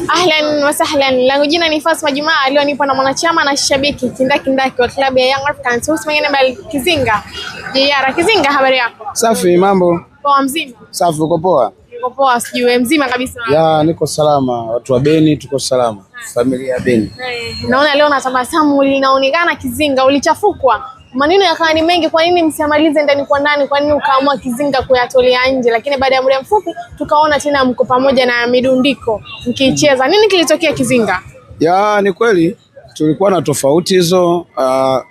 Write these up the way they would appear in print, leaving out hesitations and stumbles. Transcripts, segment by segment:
Ahlan wa sahlan. Langu jina ni Fatma Jumaa, leo nipo na mwanachama na shabiki kindakindaki wa klabu ya Young Africans Usman Bal Kizinga. Yara Kizinga, habari yako? Safi, mambo? Poa, mzima? Safi, uko poa? Niko poa, sijui mzima kabisa. Ya, niko salama. Watu wa Beni tuko salama. Familia ya Beni. Naona leo natabasamu linaonekana Kizinga, ulichafukwa. Maneno yakawa ni mengi, kwa nini msiamalize ndani kwa ndani? Kwa nini ukaamua Kizinga kuyatolea nje? Lakini baada ya muda mfupi tukaona tena mko pamoja na midundiko mkicheza. Nini kilitokea Kizinga? Ya, ni kweli tulikuwa na tofauti hizo,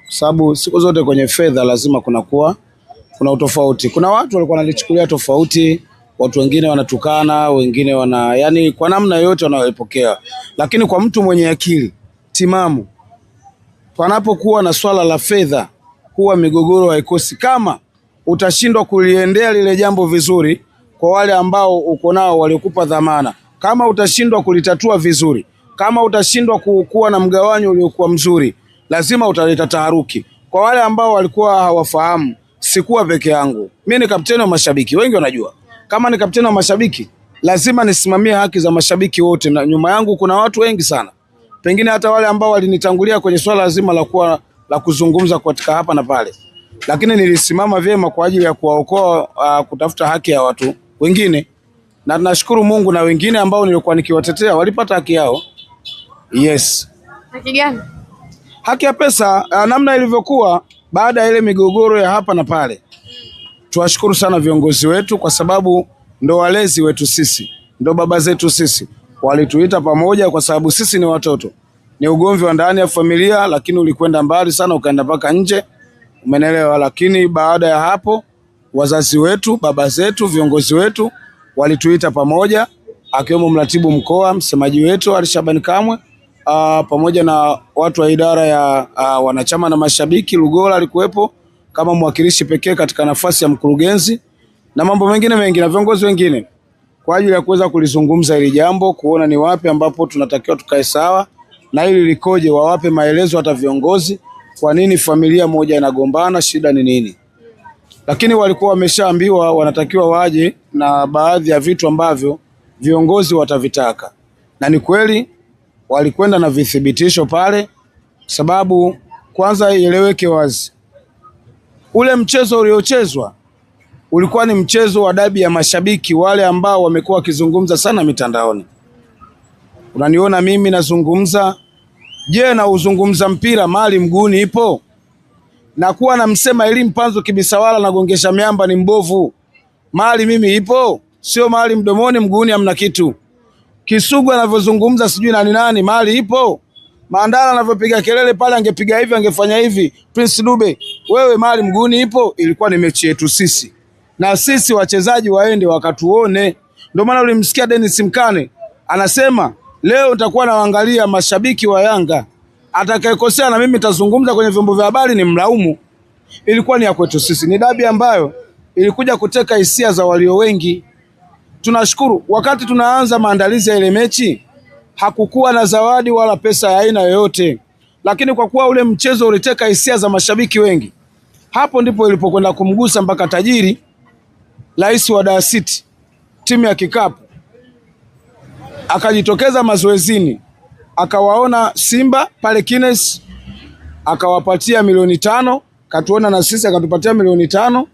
sababu siku zote kwenye fedha lazima kuna utofauti. Kuna watu walikuwa wanalichukulia tofauti, watu wengine wanatukana, wengine yani kwa namna yote wanayoipokea. Lakini kwa mtu mwenye akili timamu, panapokuwa na swala la fedha, huwa migogoro haikosi. Kama utashindwa kuliendea lile jambo vizuri, kwa wale ambao uko nao waliokupa dhamana, kama utashindwa kulitatua vizuri, kama utashindwa kuwa na mgawanyo uliokuwa mzuri, lazima utaleta taharuki. Kwa wale ambao walikuwa hawafahamu, sikuwa peke yangu. Mimi ni kapteni wa mashabiki, wengi wanajua. Kama ni kapteni wa mashabiki, lazima nisimamie haki za mashabiki wote, na nyuma yangu kuna watu wengi sana. Pengine hata wale ambao walinitangulia kwenye swala zima la kuzungumza katika hapa na pale, lakini nilisimama vyema kwa ajili ya kuwaokoa, kutafuta haki ya watu wengine, na tunashukuru Mungu, na wengine ambao nilikuwa nikiwatetea walipata haki yao. Yes. Haki gani? Haki ya pesa, namna ilivyokuwa baada ya ile migogoro ya hapa na pale. Tuwashukuru sana viongozi wetu, kwa sababu ndo walezi wetu sisi, ndo baba zetu sisi. Walituita pamoja kwa sababu sisi ni watoto. Ni ugomvi wa ndani ya familia, lakini ulikwenda mbali sana, ukaenda mpaka nje. Umeelewa? Lakini baada ya hapo, wazazi wetu, baba zetu, viongozi wetu walituita pamoja, akiwemo mratibu mkoa, msemaji wetu Ali Shabani Kamwe, pamoja na watu wa idara ya wanachama na mashabiki. Lugola alikuwepo kama mwakilishi pekee katika nafasi ya mkurugenzi, na mambo mengine mengi, na viongozi wengine, kwa ajili ya kuweza kulizungumza hili jambo, kuona ni wapi ambapo tunatakiwa tukae sawa na hili likoje, wawape maelezo hata viongozi kwa nini familia moja inagombana, shida ni nini. Lakini walikuwa wameshaambiwa wanatakiwa waje na baadhi ya vitu ambavyo viongozi watavitaka, na ni kweli walikwenda na vithibitisho pale. Sababu kwanza ieleweke wazi, ule mchezo uliochezwa ulikuwa ni mchezo wa dabi ya mashabiki, wale ambao wamekuwa wakizungumza sana mitandaoni. Unaniona mimi nazungumza, je, na uzungumza mpira mali mguuni ipo? Na kuwa na msema Elie Mpanzu Kibisawala na gongesha miamba ni mbovu, mali mimi ipo? Sio mali mdomoni, mguuni hamna kitu. Kisugu anavyozungumza sijui nani, mali ipo? Mandala anavyopiga kelele pale, angepiga hivi, angefanya hivi. Prince Dube, wewe mali mguuni ipo? Ilikuwa ni mechi yetu sisi, na sisi wachezaji waende wakatuone. Ndio maana ulimsikia Dennis Mkane anasema leo nitakuwa naangalia mashabiki wa Yanga, atakayekosea na mimi nitazungumza kwenye vyombo vya habari ni mlaumu. Ilikuwa ni ya kwetu sisi, ni dabi ambayo ilikuja kuteka hisia za walio wengi. Tunashukuru wakati tunaanza maandalizi ya ile mechi hakukuwa na zawadi wala pesa ya aina yoyote, lakini kwa kuwa ule mchezo uliteka hisia za mashabiki wengi, hapo ndipo ilipokwenda kumgusa mpaka tajiri, rais wa Dar City, timu ya kikapu, akajitokeza mazoezini, akawaona Simba pale Kines, akawapatia milioni 5, katuona na sisi akatupatia milioni 5,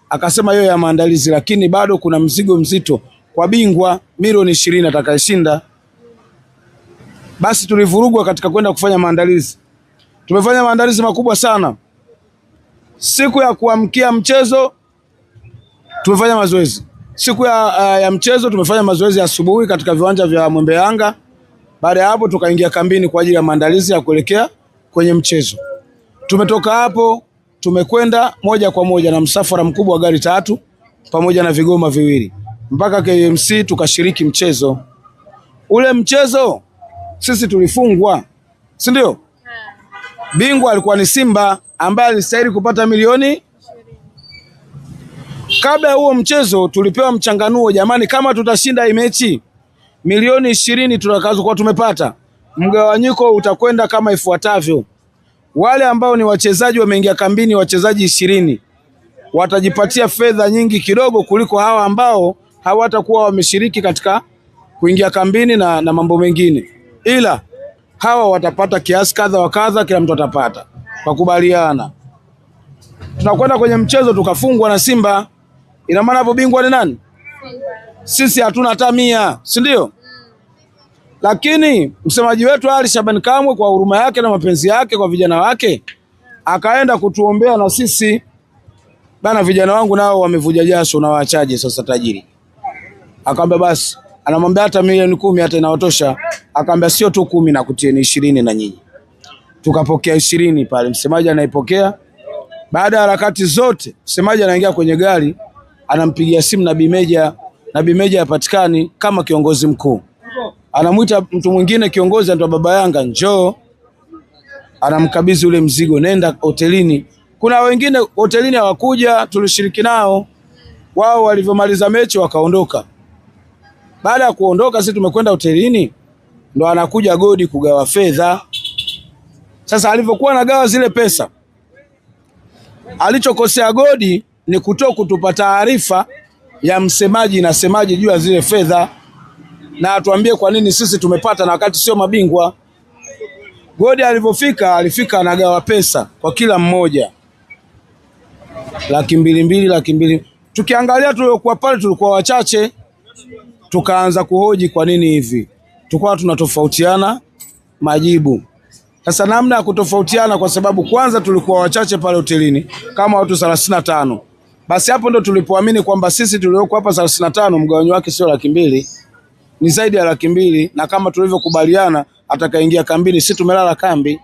akasema hiyo ya maandalizi, lakini bado kuna mzigo mzito kwa bingwa milioni 20 atakayeshinda. Basi tulivurugwa katika kwenda kufanya maandalizi. Tumefanya maandalizi makubwa sana. Siku ya kuamkia mchezo tumefanya mazoezi. Siku ya mchezo tumefanya mazoezi asubuhi katika viwanja vya Mwembe Yanga. Baada ya hapo tukaingia kambini kwa ajili ya maandalizi ya kuelekea kwenye mchezo. Tumetoka hapo tumekwenda moja kwa moja na msafara mkubwa wa gari 3 pamoja na vigoma 2 mpaka KMC tukashiriki mchezo. Ule mchezo sisi tulifungwa, si ndio? Bingwa alikuwa ni Simba ambaye alistahili kupata milioni 20. Kabla ya huo mchezo tulipewa mchanganuo, jamani, kama tutashinda hii mechi milioni 20 tutakazokuwa tumepata, mgawanyiko utakwenda kama ifuatavyo. Wale ambao ni wachezaji wameingia kambini, wachezaji 20 watajipatia fedha nyingi kidogo kuliko hawa ambao hawatakuwa wameshiriki katika kuingia kambini na mambo mengine, ila hawa watapata kiasi kadha wa kadha, kila mtu atapata kwa kubaliana. Tunakwenda kwenye mchezo tukafungwa na Simba, ina maana hapo bingwa ni nani? Sisi hatuna hata 100, si ndio? Lakini msemaji wetu Ali Shaban Kamwe kwa huruma yake na mapenzi yake kwa vijana wake akaenda kutuombea na sisi bana, vijana wangu nao wamevuja jasho na waachaje sasa tajiri. Akamwambia basi, anamwambia hata milioni 10 hata inawatosha. Akamwambia sio tu 10 na kutieni 20 na nyinyi. Tukapokea 20 pale, msemaji anaipokea. Baada ya harakati zote, msemaji anaingia kwenye gari, anampigia simu Nabii Meja. Nabii Meja hapatikani kama kiongozi mkuu. Anamuita mtu mwingine kiongozi anaitwa Baba Yanga, njoo. Anamkabidhi ule mzigo, nenda hotelini. Kuna wengine hotelini hawakuja, tulishiriki nao. Wao walivyomaliza mechi wakaondoka. Baada ya kuondoka sisi tumekwenda hotelini, ndo anakuja Godi kugawa fedha. Sasa alivyokuwa anagawa zile pesa, alichokosea Godi ni kutokutupa taarifa ya msemaji na semaji juu ya zile fedha, na atuambie kwa nini sisi tumepata na wakati sio mabingwa. Godi alivyofika, alifika anagawa pesa kwa kila mmoja 200,000, 200,000. Tukiangalia tuliokuwa pale tulikuwa wachache, tukaanza kuhoji kwa nini hivi. Tulikuwa tunatofautiana majibu. Sasa namna ya kutofautiana, kwa sababu kwanza tulikuwa wachache pale hotelini kama watu 35. Basi hapo ndo tulipoamini kwamba sisi tulioko hapa 35 mgawanyo wake sio 200,000, ni zaidi ya 200,000, na kama tulivyokubaliana atakaingia kambini sisi tumelala kambi.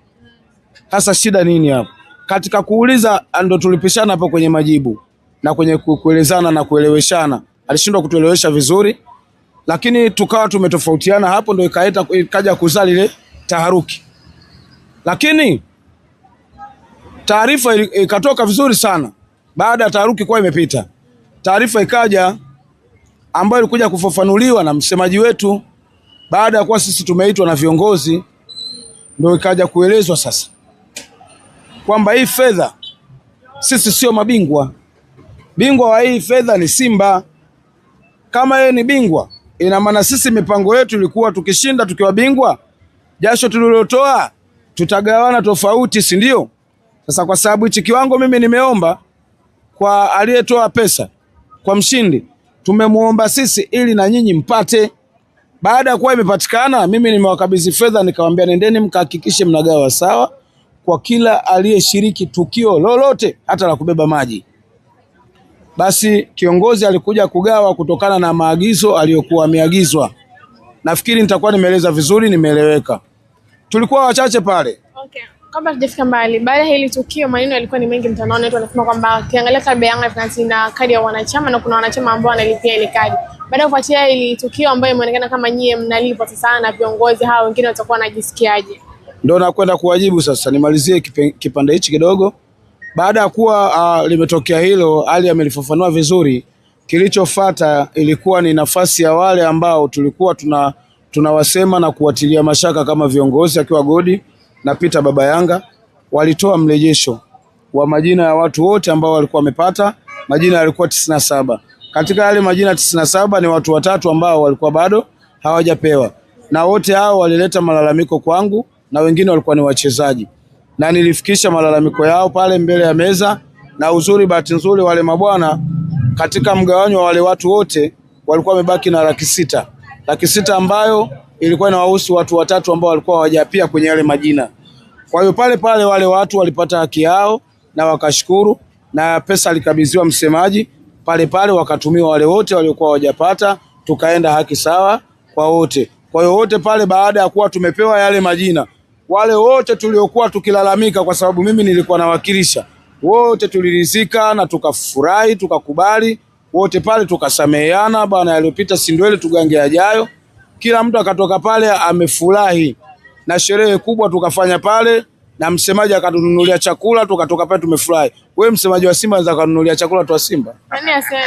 Sasa shida nini hapo? Katika kuuliza ndo tulipishana hapo kwenye majibu na kwenye kuelezana na kueleweshana. Alishindwa kutuelewesha vizuri, lakini tukawa tumetofautiana hapo, ndo ikaja kuzaa ile taharuki. Lakini taarifa ikatoka vizuri sana. Baada ya taharuki kwa imepita, taarifa ikaja ambayo ilikuja kufafanuliwa na msemaji wetu. Baada ya kuwa sisi tumeitwa na viongozi, ndio ikaja kuelezwa sasa kwamba hii fedha sisi sio mabingwa. Bingwa wa hii fedha ni Simba. Kama yeye ni bingwa, ina maana sisi mipango yetu ilikuwa tukishinda tukiwa bingwa, jasho tulilotoa tutagawana tofauti, si ndio? Sasa kwa sababu hichi kiwango mimi nimeomba kwa aliyetoa pesa kwa mshindi, tumemuomba sisi ili na nyinyi mpate. Baada ya kuwa imepatikana, mimi nimewakabidhi fedha, nikamwambia nendeni mkahakikishe mnagawa sawa kwa kila aliyeshiriki tukio lolote, hata la kubeba maji. Basi kiongozi alikuja kugawa kutokana na maagizo aliyokuwa ameagizwa. Nafikiri nitakuwa nimeeleza vizuri, nimeeleweka. Tulikuwa wachache pale. Okay. Kabla tujafika mbali, baada ya hili tukio maneno yalikuwa ni mengi mtandaoni, watu wanasema kwamba kiangalia klabu ya Yanga ina kadi ya wanachama na kuna wanachama ambao wanalipia ile kadi. Baada ya kufuatia hili tukio ambayo imeonekana kama nyie mnalipa sasa na viongozi hao wengine watakuwa wanajisikiaje? Ndio nakwenda kuwajibu sasa. Nimalizie kipande hichi kidogo. Baada ya kuwa limetokea hilo, Ali amelifafanua vizuri. Kilichofuata ilikuwa ni nafasi ya wale ambao tulikuwa tunawasema na kuwatilia mashaka kama viongozi, akiwa Godi na Peter Baba Yanga. Walitoa mrejesho wa majina ya watu wote ambao walikuwa wamepata. Majina yalikuwa 97. Katika yale majina 97 ni watu watatu ambao walikuwa bado hawajapewa, na wote hao walileta malalamiko kwangu, na wengine walikuwa ni wachezaji, na nilifikisha malalamiko yao pale mbele ya meza. Na uzuri, bahati nzuri, wale mabwana katika mgawanyo wa wale watu wote walikuwa wamebaki na 600,000. 600,000 ambayo ilikuwa inawahusu watu watatu ambao walikuwa hawajapia kwenye yale majina. Kwa hiyo pale pale wale watu walipata haki yao na wakashukuru, na pesa alikabidhiwa msemaji pale pale, wakatumiwa wale wote waliokuwa hawajapata, tukaenda haki sawa kwa wote. Kwa hiyo wote pale, baada ya kuwa tumepewa yale majina, wale wote tuliokuwa tukilalamika, kwa sababu mimi nilikuwa nawakilisha, wote tuliridhika na tukafurahi, tukakubali wote pale, tukasameheana. Bwana, yaliyopita si ndwele, tugange yajayo. Kila mtu akatoka pale amefurahi, na sherehe kubwa tukafanya pale, na msemaji akatununulia chakula, tukatoka pale tumefurahi. Wewe msemaji wa Simba anaweza kununulia chakula watu wa Simba? Nani asema?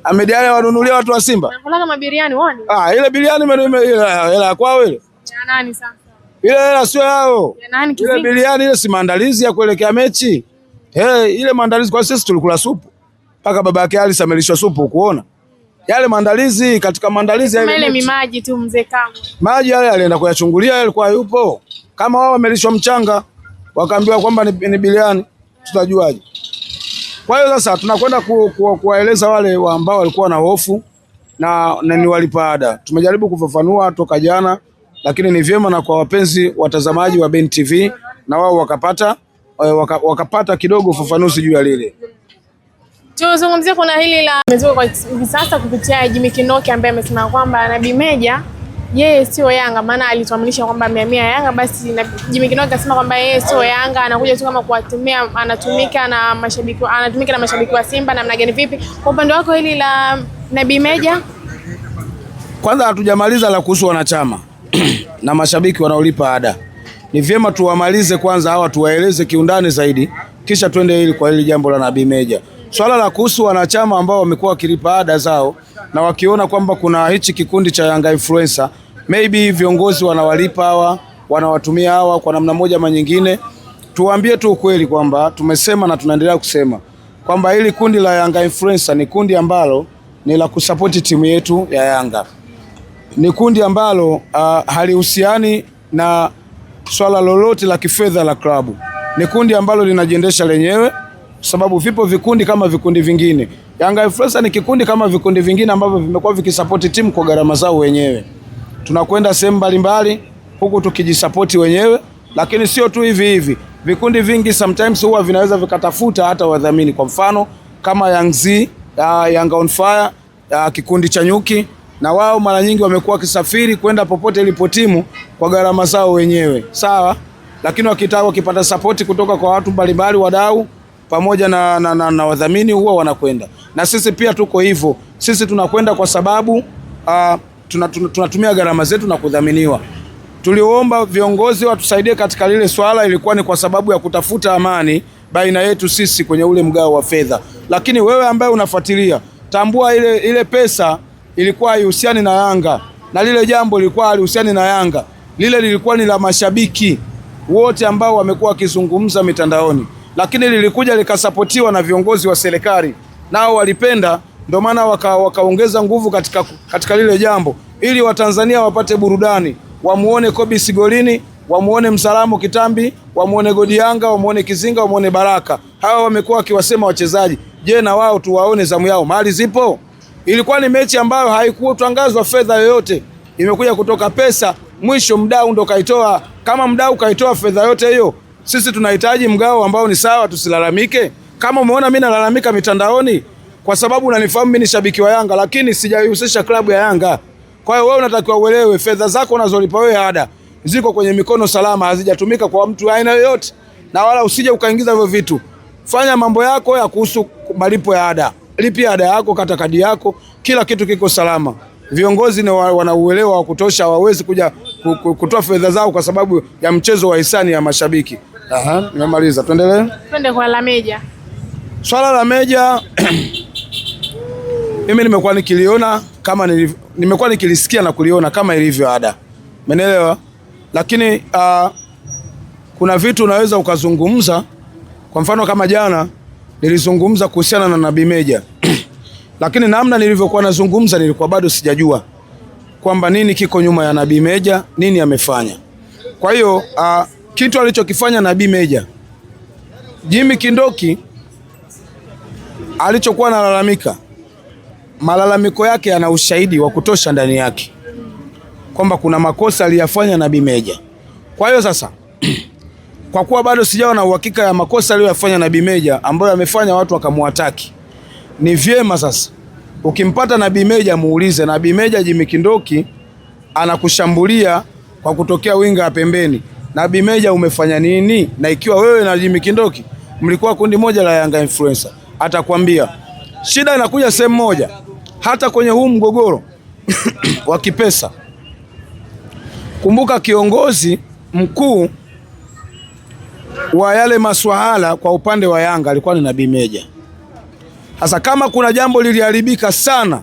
Amediale wanunulia watu wa Simba? Nakula kama biriani wani? Ile biriani hela kwao ile. Ya nani sasa? Ile hela sio yao. Ya nani kizinga? Ile biriani ile si maandalizi ya kuelekea mechi. Ile maandalizi, kwa sisi tulikula supu. Paka baba yake Ali amelishwa supu, kuona. Yale maandalizi, katika maandalizi yale ile mimaji tu mzee Kamwe. Maji yale alienda kuyachungulia, alikuwa yupo. Kama wao wamelishwa mchanga, wakaambiwa kwamba ni biliani, tutajuaje? Kwa hiyo sasa tunakwenda kuwaeleza wale ambao walikuwa na hofu na ni walipa ada. Tumejaribu kufafanua toka jana, lakini ni vyema na kwa wapenzi watazamaji wa Ben TV na wao wakapata kidogo ufafanuzi juu ya lile. Tuzungumzie kuna hili la mezuka kwa hivi sasa kupitia Jimmy Kindoki ambaye amesema kwamba Nabii Meja yeye sio Yanga, maana alituaminisha kwamba amehamia Yanga. Basi na Jimmy Kindoki akasema kwamba yeye sio Yanga, anakuja tu kama kuwatumia, anatumika na mashabiki wa Simba. Namna gani, vipi kwa upande wako hili la Nabii Meja? Kwanza hatujamaliza la kuhusu wanachama na mashabiki wanaolipa ada. Ni vyema tuwamalize kwanza hawa, tuwaeleze kiundani zaidi, kisha twende hili kwa hili jambo la Nabii Meja. Swala la kuhusu wanachama ambao wamekuwa wakilipa ada zao na wakiona kwamba kuna hichi kikundi cha Yanga influencer, maybe viongozi wanawalipa hawa, wanawatumia hawa kwa namna moja ama nyingine, tuwaambie tu ukweli kwamba tumesema na tunaendelea kusema kwamba hili kundi la Yanga influencer ni kundi ambalo ni la kusapoti timu yetu ya Yanga. Ni kundi ambalo halihusiani na swala lolote la kifedha la klabu. Ni kundi ambalo linajiendesha lenyewe, sababu vipo vikundi kama vikundi vingine. Yanga influencer ni kikundi kama vikundi vingine ambavyo vimekuwa vikisapoti timu kwa gharama zao wenyewe. Tunakwenda sehemu mbalimbali huku tukijisapoti wenyewe, lakini sio tu hivi hivi. Vikundi vingi sometimes huwa vinaweza vikatafuta hata wadhamini. Kwa mfano kama Yangzi, Yanga on Fire, kikundi cha Nyuki, na wao mara nyingi wamekuwa kisafiri kwenda popote ilipo timu kwa gharama zao wenyewe. Sawa? Lakini wakipata support kutoka kwa watu mbalimbali, wadau pamoja na wadhamini, huwa wanakwenda. Na sisi pia tuko hivyo. Sisi tunakwenda kwa sababu tunatumia gharama zetu na kudhaminiwa. Tuliomba viongozi watusaidie katika lile swala, ilikuwa ni kwa sababu ya kutafuta amani baina yetu sisi kwenye ule mgao wa fedha. Lakini wewe ambaye unafuatilia, tambua ile pesa ilikuwa haihusiani na Yanga, na lile jambo lilikuwa halihusiani na Yanga. Lile lilikuwa ni la mashabiki wote ambao wamekuwa wakizungumza mitandaoni, lakini lilikuja likasapotiwa na viongozi wa serikali, nao walipenda, ndio maana wakaongeza nguvu katika lile jambo, ili Watanzania wapate burudani, wamuone Kobe Sigolini, wamuone Msalamu Kitambi, wamuone Godi Yanga, wamuone Kizinga, wamuone Baraka. Hawa wamekuwa wakiwasema wachezaji, je, na wao tuwaone zamu yao, mali zipo? Ilikuwa ni mechi ambayo haikutangazwa fedha yoyote, imekuja kutoka pesa, mwisho mdau ndo kaitoa. Kama mdau kaitoa fedha yote hiyo, sisi tunahitaji mgao ambao ni sawa, tusilalamike. Kama umeona mimi nalalamika mitandaoni kwa sababu unanifahamu mimi ni shabiki wa Yanga, lakini sijaihusisha klabu ya Yanga. Kwa hiyo wewe unatakiwa uelewe, fedha zako unazolipa wewe ada ziko kwenye mikono salama, hazijatumika kwa mtu aina yoyote, na wala usije ukaingiza hivyo vitu. Fanya mambo yako ya kuhusu malipo ya ada, lipia ada yako, kata kadi yako, kila kitu kiko salama. Viongozi wanauelewa wa kutosha, hawawezi kuja kutoa fedha zao kwa sababu ya mchezo wa hisani ya mashabiki. Nimemaliza, tuendelee. Twende kwa la Meja. Swala la Meja mimi nimekuwa nikiliona kama nimekuwa nikilisikia na kuliona kama ilivyo ada. Umeelewa? Lakini kuna vitu unaweza ukazungumza. Kwa mfano kama jana nilizungumza kuhusiana na Nabii Meja. Lakini namna nilivyokuwa nazungumza nilikuwa bado sijajua kwamba nini kiko nyuma ya Nabii Meja, nini amefanya. Kwa hiyo kitu alichokifanya Nabii Meja, Jimmy Kindoki alichokuwa analalamika, malalamiko yake yana ushahidi wa kutosha ndani yake kwamba kuna makosa aliyafanya Nabii Meja. Kwa hiyo sasa kwa kuwa bado sijawa na uhakika ya makosa aliyofanya Nabii Meja ambayo amefanya watu wakamwataki, ni vyema sasa ukimpata Nabii Meja muulize, Nabii Meja, Jimmy Kindoki anakushambulia kwa kutokea winga ya pembeni, Nabii Meja umefanya nini? Na ikiwa wewe na Jimmy Kindoki mlikuwa kundi moja la Yanga influencer, atakwambia. Shida inakuja sehemu moja, hata kwenye huu mgogoro wa kipesa. Kumbuka kiongozi mkuu wa yale maswahala kwa upande wa Yanga alikuwa ni Nabii Meja. Sasa kama kuna jambo liliharibika sana,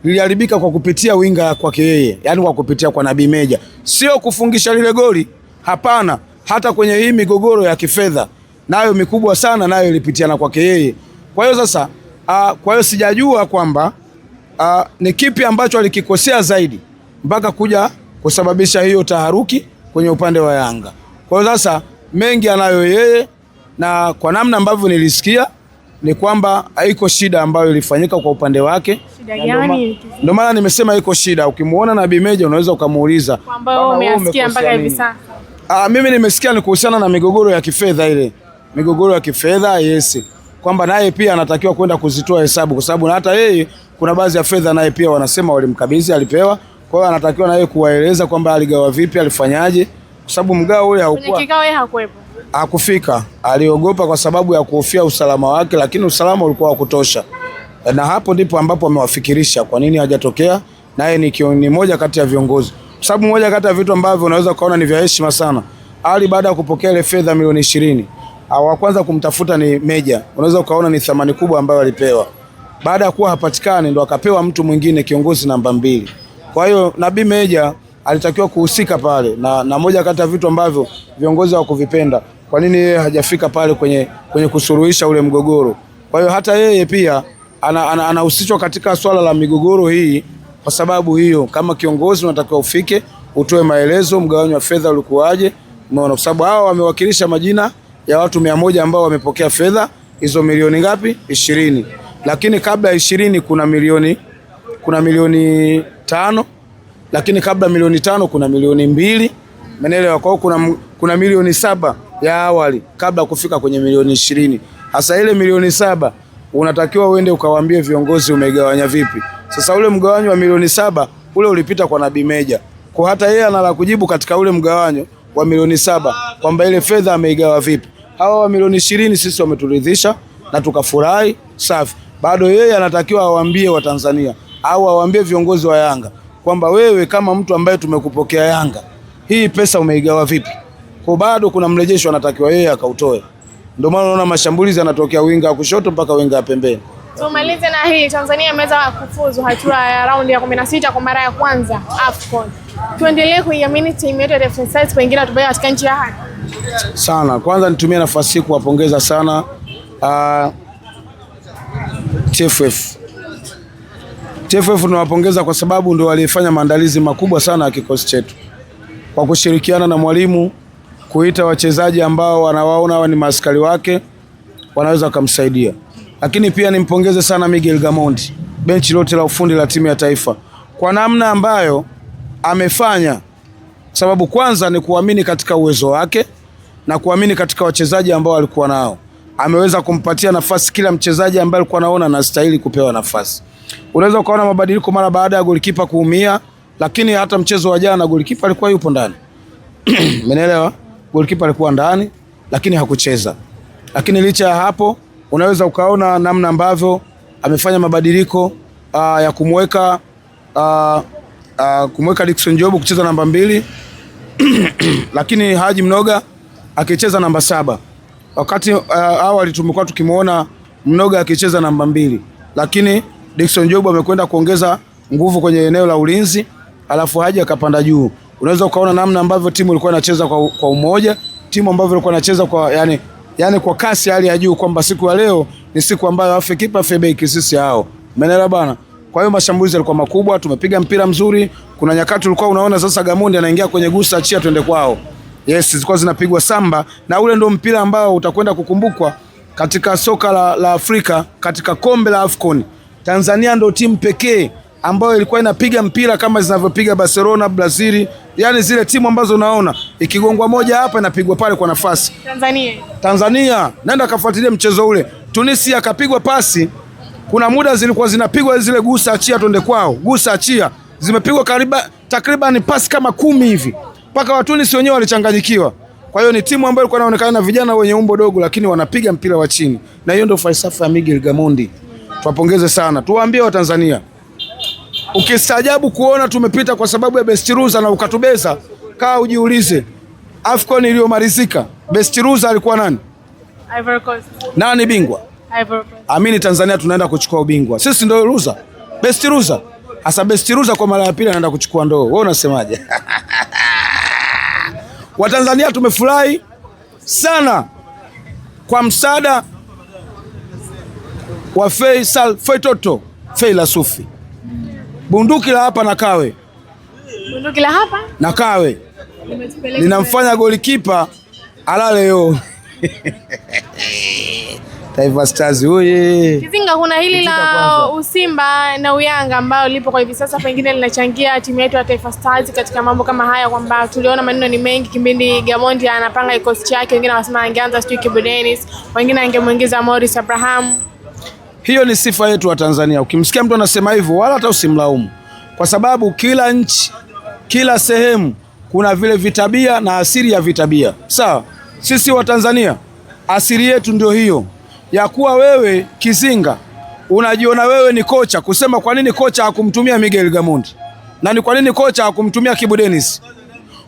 liliharibika kwa kupitia winga kwake yeye, yani kwa kupitia kwa Nabii Meja. Sio kufungisha lile goli, hapana. Hata kwenye hii migogoro ya kifedha nayo mikubwa sana, nayo ilipitiana kwake yeye. Kwa hiyo sasa kwa hiyo sijajua kwamba ni kipi ambacho alikikosea zaidi mpaka kuja kusababisha hiyo taharuki kwenye upande wa Yanga. Kwa hiyo sasa mengi anayo yeye, na kwa namna ambavyo nilisikia ni kwamba haiko shida ambayo ilifanyika kwa upande wake. Shida gani? Ndio maana nimesema iko shida. Ukimuona Nabii Meja unaweza ukamuuliza kwamba umesikia mpaka hivi sasa. Mimi nimesikia ni kuhusiana na migogoro ya kifedha ile. Migogoro ya kifedha, yes. Kwamba naye pia anatakiwa kwenda kuzitoa hesabu, kwa sababu na hata yeye kuna baadhi ya fedha naye pia wanasema walimkabidhi, alipewa. Kwa hiyo anatakiwa naye kuwaeleza kwamba aligawa vipi, alifanyaje, kwa sababu mgao ule haukuwa. Kwenye kikao yeye hakuwepo. Hakufika. Aliogopa kwa sababu ya kuhofia usalama wake, lakini usalama ulikuwa wa kutosha. Na hapo ndipo ambapo amewafikirisha kwa nini hajatokea, naye ni moja kati ya viongozi. Kwa sababu moja kati ya vitu ambavyo unaweza kuona ni vya heshima sana. Ali baada ya kupokea ile fedha milioni 20, wa kwanza kumtafuta ni Meja. Unaweza ukaona ni thamani kubwa ambayo alipewa. Baada ya kuwa hapatikani ndo akapewa mtu mwingine, kiongozi namba 2. Kwa hiyo Nabii Meja alitakiwa kuhusika pale, na moja kati ya vitu ambavyo viongozi hawakuvipenda, kwa nini yeye hajafika pale kwenye kusuruhisha ule mgogoro. Kwa hiyo hata yeye pia anahusishwa katika swala la migogoro hii. Kwa sababu hiyo, kama kiongozi unatakiwa ufike utoe maelezo, mgawanyo wa fedha ulikuwaje. Umeona, kwa sababu hao wamewakilisha majina ya watu 100 ambao wamepokea fedha hizo milioni ngapi? 20. Lakini kabla ya 20 kuna milioni 5, lakini kabla milioni 5 kuna milioni 2. Umeelewa? Kwa hiyo kuna milioni 7 ya awali kabla kufika kwenye milioni 20. Hasa ile milioni 7 unatakiwa uende ukawaambie viongozi umegawanya vipi. Sasa ule mgawanyo wa milioni 7 ule ulipita kwa Nabii Meja. Kwa hata yeye anala kujibu katika ule mgawanyo wa milioni 7 kwamba ile fedha ameigawa vipi. Hawa wa milioni 20 sisi wameturidhisha na tukafurahi, safi. Bado yeye anatakiwa awaambie Watanzania au awaambie viongozi wa Yanga kwamba wewe kama mtu ambaye tumekupokea Yanga, hii pesa umeigawa vipi. Kwa bado kuna mrejesho anatakiwa yeye akautoe. Ndio maana unaona mashambulizi yanatokea winga kushoto mpaka winga pembeni. Tumalize na hii, Tanzania imeweza kufuzu hatua ya raundi ya 16 kwa mara ya kwanza AFCON. Tuendelee kuiamini timu yetu ya Defense Stars, pengine tubaya katika nchi ya haki. Sana. Kwanza nitumie nafasi hii kuwapongeza sana TFF. TFF tunawapongeza kwa sababu ndio walifanya maandalizi makubwa sana ya kikosi chetu. Kwa kushirikiana na mwalimu kuita wachezaji ambao wanawaona hawa ni maaskari wake, wanaweza kumsaidia. Lakini pia nimpongeze sana Miguel Gamondi, benchi lote la ufundi la timu ya taifa kwa namna ambayo amefanya. Sababu kwanza ni kuamini katika uwezo wake na kuamini katika wachezaji ambao alikuwa nao. Ameweza kumpatia nafasi kila mchezaji ambaye alikuwa anaona anastahili kupewa nafasi. Unaweza ukaona mabadiliko mara baada ya golikipa kuumia, lakini hata mchezo wa jana golikipa alikuwa yupo ndani. Umeelewa? Golikipa alikuwa ndani lakini hakucheza. Lakini licha ya hapo unaweza ukaona namna ambavyo amefanya mabadiliko ya kumweka Dickson Job kucheza namba 2 lakini Haji Mnoga akicheza namba 7. Wakati awali tumekuwa tukimuona Mnoga akicheza namba 2, lakini Dickson Job amekwenda kuongeza nguvu kwenye eneo la ulinzi, alafu Haji akapanda juu. Unaweza ukaona namna ambavyo timu ilikuwa inacheza kwa umoja, timu ambavyo ilikuwa inacheza kwa yani kwa kasi hali ya juu, kwamba siku ya leo ni siku ambayo afe kipa febeki sisi hao. Umeelewa bana? Kwa hiyo mashambulizi yalikuwa makubwa, tumepiga mpira mzuri. Kuna nyakati ulikuwa unaona sasa Gamondi anaingia kwenye gusa, achia twende kwao. Yes, zilikuwa zinapigwa samba, na ule ndio mpira ambao utakwenda kukumbukwa katika soka la Afrika, katika kombe la AFCON. Tanzania ndio timu pekee ambayo ilikuwa inapiga mpira kama zinavyopiga Barcelona, Brazil. Yani zile timu ambazo unaona ikigongwa moja hapa inapigwa pale kwa nafasi. Tanzania, nenda kafuatilia mchezo ule. Tunisia akapigwa pasi. Kuna muda zilikuwa zinapigwa zile gusa achia twende kwao. Gusa achia. Zimepigwa takriban pasi kama 10 hivi. Mpaka Watunisi wenyewe walichanganyikiwa. Kwa hiyo ni timu ambayo ilikuwa inaonekana na vijana wenye umbo dogo lakini wanapiga mpira wa chini. Na hiyo ndio falsafa ya Miguel Gamondi. Tuwapongeze sana. Tuwaambie wa Tanzania, ukistaajabu kuona tumepita kwa sababu ya Best Loser na ukatubeza, kaa ujiulize AFCON iliyomalizika Best Loser alikuwa nani? Ivory Coast. Nani bingwa? Ivory Coast. Amini Tanzania tunaenda kuchukua ubingwa. Sisi ndio loser. Best Loser. Asa Best Loser kwa mara ya pili anaenda kuchukua ndoo. Wewe unasemaje? Watanzania tumefurahi sana kwa msaada wa Faisal Fetoto Feila Sufi. bunduki la hapa na Kawe. Bunduki la hapa na Kawe linamfanya golikipa alale yo. Taifa Stars oye. Kizinga, kuna hili la Usimba na Uyanga ambao lipo kwa hivi sasa, pengine linachangia timu yetu ya Taifa Stars katika mambo kama haya, kwamba tuliona maneno ni mengi kipindi Gamondi anapanga kikosi chake, wengine wanasema angeanza sijui Kibu Denis, wengine angemuingiza Morris Abraham. Hiyo ni sifa yetu wa Tanzania. Ukimsikia mtu anasema hivyo, wala hata usimlaumu, kwa sababu kila nchi, kila sehemu kuna vile vitabia na asili ya vitabia. Sawa, sisi wa Tanzania asili yetu ndio hiyo ya kuwa wewe Kizinga unajiona wewe ni kocha, kusema kwa nini kocha hakumtumia Miguel Gamondi, na ni kwa nini kocha hakumtumia Kibu Denis,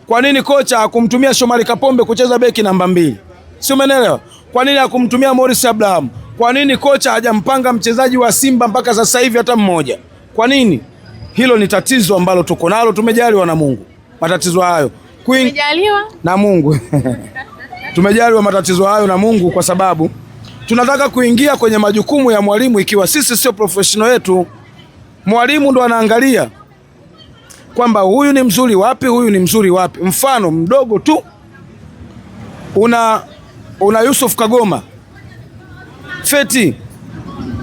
kwa nini kocha hakumtumia Shomari Kapombe kucheza beki namba 2, si umeelewa? Kwa nini hakumtumia Morris Abraham? Kwa nini kocha hajampanga mchezaji wa Simba mpaka sasa hivi hata mmoja? Kwa nini? Hilo ni tatizo ambalo tuko nalo, tumejaliwa na Mungu matatizo hayo. Tumejaliwa na Mungu tumejaliwa matatizo hayo na Mungu, kwa sababu tunataka kuingia kwenye majukumu ya mwalimu, ikiwa sisi sio professional yetu. Mwalimu ndo anaangalia kwamba huyu ni mzuri wapi, huyu ni mzuri wapi. Mfano mdogo tu, una Yusuf Kagoma Feti,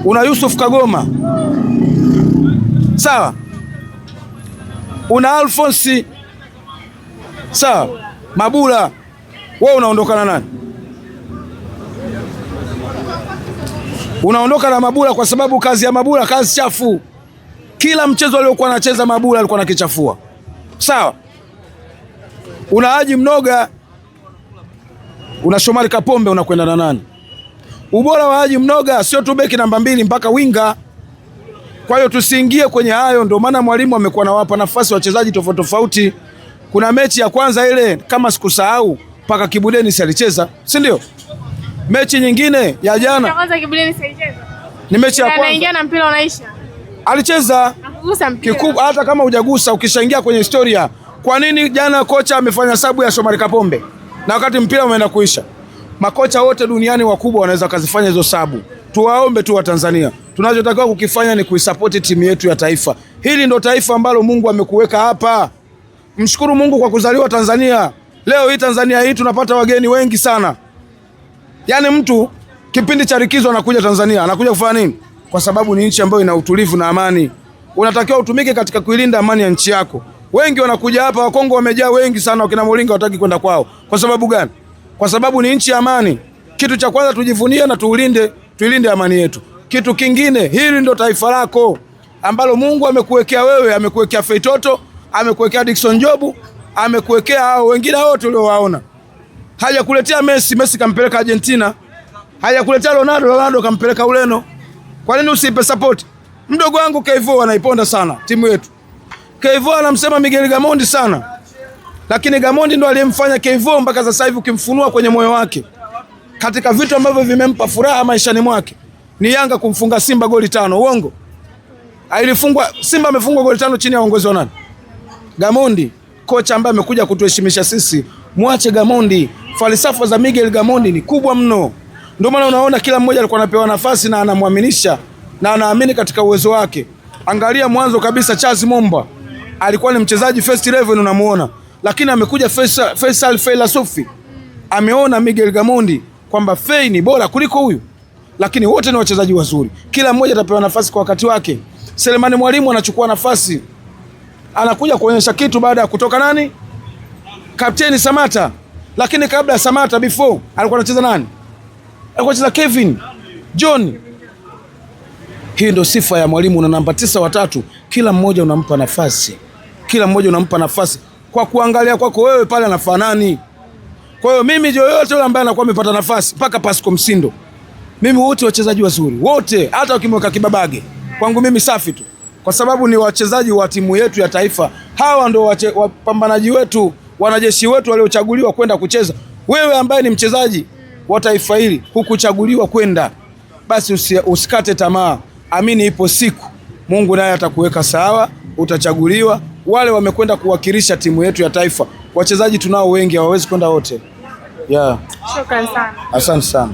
una Yusuf Kagoma, sawa, una Alphonse, sawa, Mabula, wewe unaondoka na nani? Unaondoka na Mabula kwa sababu kazi ya Mabula kazi chafu. Kila mchezo aliokuwa anacheza Mabula alikuwa anakichafua, sawa. Una Haji Mnoga, una Shomari Kapombe, unakwenda na nani? Ubora wa Haji Mnoga sio tu beki namba 2 mpaka winga. Kwa hiyo tusiingie kwenye hayo, ndio maana mwalimu amekuwa nawapa nafasi wachezaji tofauti tofauti. Kuna mechi ya kwanza ile, kama sikusahau, mpaka Kibu Denis alicheza, si ndio? Mechi nyingine ya jana, kwanza Kibu Denis alicheza, ni mechi ya kwanza anaingia na mpira unaisha, alicheza kikubwa. Hata kama hujagusa, ukishaingia kwenye historia, kwa nini jana kocha amefanya sabu ya Shomari Kapombe na wakati mpira umeenda kuisha? Makocha wote duniani wakubwa wanaweza kuzifanya hizo sabu. Tuwaombe tu wa Tanzania, tunachotakiwa kukifanya ni kuisupport timu yetu ya taifa. Hili ndo taifa ambalo Mungu amekuweka hapa. Mshukuru Mungu kwa kuzaliwa Tanzania. Leo hii Tanzania hii tunapata wageni wengi sana. Yaani mtu kipindi cha likizo anakuja Tanzania, anakuja kufanya nini? Kwa sababu ni nchi ambayo ina utulivu na amani. Unatakiwa utumike katika kuilinda amani ya nchi yako. Wengi wanakuja hapa, Wakongo wamejaa wengi sana, wakina Moringa wataki kwenda kwao. Kwa sababu gani? Kwa sababu ni nchi ya amani. Kitu cha kwanza tujivunie na tuilinde amani yetu. Kitu kingine, hili ndo taifa lako ambalo Mungu amekuwekea wewe, amekuwekea Feitoto, amekuwekea Dickson Jobu, amekuwekea hao wengine wote uliowaona. Hajakuletea Messi kampeleka Argentina. Hajakuletea Ronaldo kampeleka Ureno. Kwa nini usipe support? Mdogo wangu Kevo anaiponda sana timu yetu. Kevo anamsema Miguel Gamondi sana, lakini Gamondi ndo aliyemfanya Kevo mpaka sasa hivi ukimfunua kwenye moyo wake, katika vitu ambavyo vimempa furaha maishani mwake ni Yanga kumfunga Simba goli 5. Uongo? Simba amefungwa goli 5 chini ya uongozi wa nani? Gamondi, kocha ambaye amekuja kutuheshimisha sisi. Mwache Gamondi. Falsafa za Miguel Gamondi ni kubwa mno. Ndio maana unaona kila mmoja alikuwa anapewa nafasi na anamuaminisha na anaamini katika uwezo wake. Angalia mwanzo kabisa, Charles Momba alikuwa ni mchezaji first 11 unamuona, lakini amekuja Faisal Failasufi, ameona Miguel Gamondi kwamba Fei ni bora kuliko huyu, lakini wote ni wachezaji wazuri. Kila mmoja atapewa nafasi kwa wakati wake. Selemani Mwalimu anachukua nafasi, anakuja kuonyesha kitu baada ya kutoka nani? Kapteni Samata. Lakini kabla ya Samata, before alikuwa anacheza nani? Alikuwa anacheza Kevin John. Hii ndio sifa ya mwalimu, na namba 9 watatu, kila mmoja unampa nafasi. Kila mmoja unampa nafasi kwa kuangalia kwako wewe pale anafaa nani. Kwa hiyo mimi yoyote yule ambaye anakuwa amepata nafasi, mpaka Pasco Msindo, mimi wote wachezaji wazuri wote, hata ukimweka Kibabage kwangu mimi safi tu, kwa sababu ni wachezaji wa timu yetu ya taifa. Hawa ndio wapambanaji wetu, wanajeshi wetu waliochaguliwa kwenda kucheza. Wewe ambaye ni mchezaji wa taifa hili hukuchaguliwa kwenda, basi usikate tamaa. Amini, ipo siku Mungu naye atakuweka sawa, utachaguliwa. Wale wamekwenda kuwakilisha timu yetu ya taifa, wachezaji tunao wengi, hawawezi kwenda wote. Yeah. Shukrani sana. Asante sana.